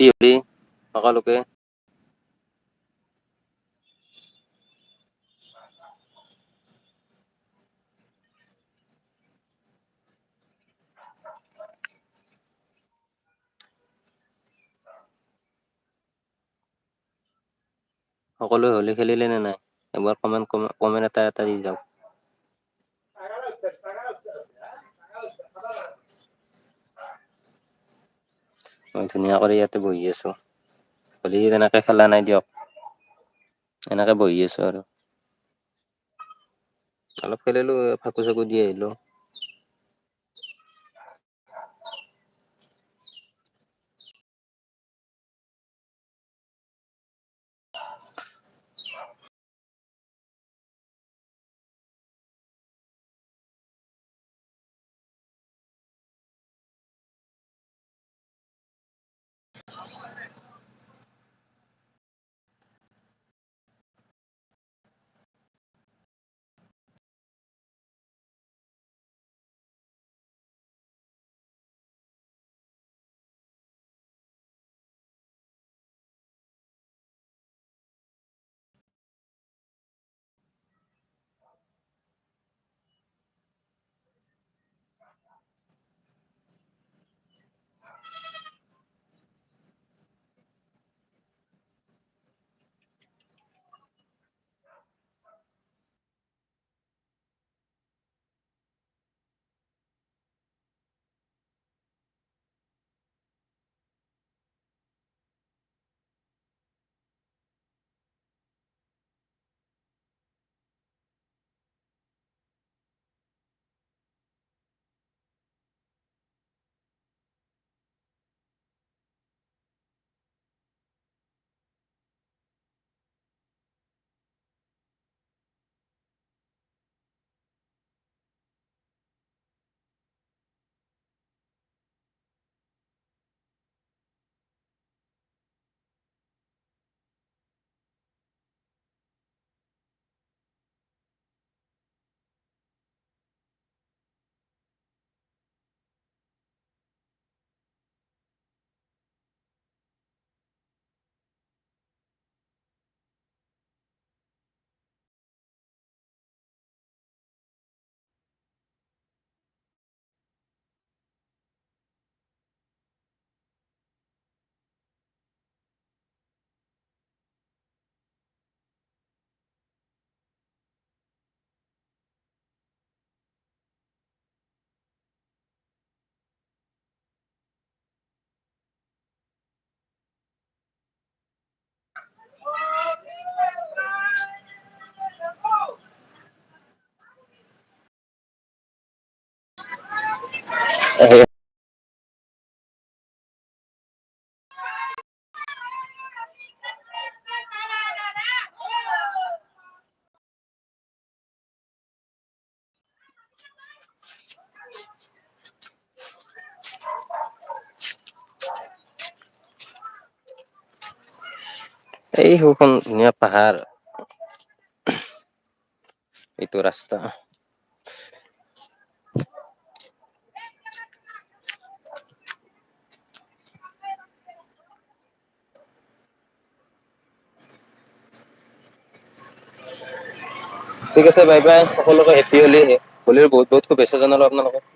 Happy হলি সকলোকে। সকলোৱে হলি খেলিলে নে নাই এবাৰ কমেণ্ট এটা দি যাওক। মই ধুনীয়া কৰি ইয়াতে বহি আছো, হলি তেনেকে খেলা নাই দিয়ক। এনেকে বহি আছো আৰু অলপ খেলিলো, ফাকু চাকু দি আহিলো। এই সুখন ধুনীয়া পাহাৰ, এইটো ৰাস্তা। ঠিক আছে বাই বাই, সকলোকে হেপী হলি, হলিৰ বহুত বহুত শুভেচ্ছা জনালো আপোনালোকক।